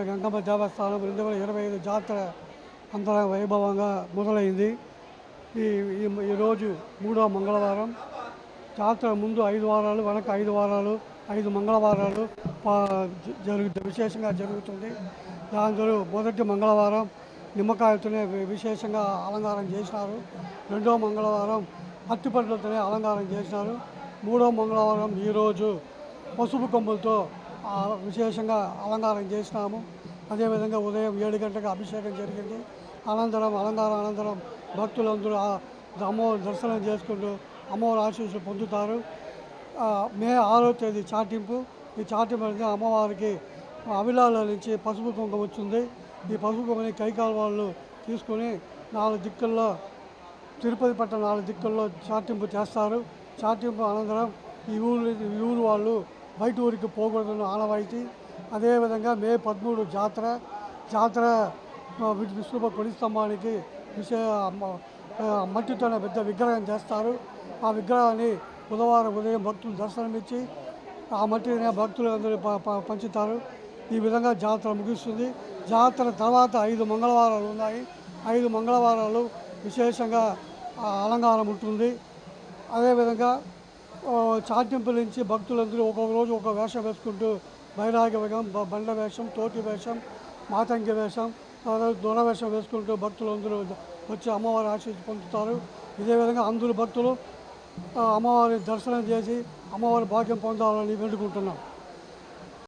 గంగమ్మ దేవస్థానం 2025 జాతర అంతర వైభవంగా మొదలైంది. ఈరోజు 3వ మంగళవారం. జాతర ముందు 5 వారాలు, వెనక 5 వారాలు, 5 మంగళవారాలు విశేషంగా జరుగుతుంది. దాంతో మొదటి మంగళవారం నిమ్మకాయలతోనే విశేషంగా అలంకారం చేసినారు. 2వ మంగళవారం అత్తిపండ్లతోనే అలంకారం చేసినారు. 3వ మంగళవారం ఈరోజు పసుపు కొమ్ములతో విశేషంగా అలంకారం చేసినాము. అదేవిధంగా ఉదయం 7 గంటలకు అభిషేకం జరిగింది. అలంకారం అనంతరం భక్తులందరూ అమ్మవారి దర్శనం చేసుకుంటూ అమ్మవారి ఆశీస్సులు పొందుతారు. మే 6వ తేదీ చాటింపు. ఈ చాటింపు అనేది అమ్మవారికి అవిలాల నుంచి పసుపు కుంకుమ వచ్చింది. ఈ పసుపు కుంకుమని కైకాల వాళ్ళు తీసుకొని 4 దిక్కుల్లో తిరుపతి పట్ల 4 దిక్కుల్లో చాటింపు చేస్తారు. చాటింపు అనంతరం ఈ ఊరు వాళ్ళు బయట ఊరికి పోకూడదని ఆనవాయితీ. అదేవిధంగా మే 13 జాతర విష్ణుప కొడి స్తంభానికి మట్టితోనే పెద్ద విగ్రహం చేస్తారు. ఆ విగ్రహాన్ని బుధవారం ఉదయం భక్తులు దర్శనమిచ్చి ఆ మట్టిని భక్తులు అందరూ పంచుతారు. ఈ విధంగా జాతర ముగుస్తుంది. జాతర తర్వాత 5 మంగళవారాలు ఉన్నాయి. 5 మంగళవారాలు విశేషంగా అలంకారం ఉంటుంది. అదేవిధంగా చాటింపుల నుంచి భక్తులందరూ ఒక్కొక్క రోజు ఒక వేషం వేసుకుంటూ బైరాగి వేషం, బండ వేషం, తోటి వేషం, మాతంగి వేషం, దొర వేషం వేసుకుంటూ భక్తులందరూ వచ్చి అమ్మవారి ఆశీస్సు పొందుతారు. ఇదే విధంగా అందరూ భక్తులు అమ్మవారి దర్శనం చేసి అమ్మవారి భాగ్యం పొందాలని వేడుకుంటున్నాం.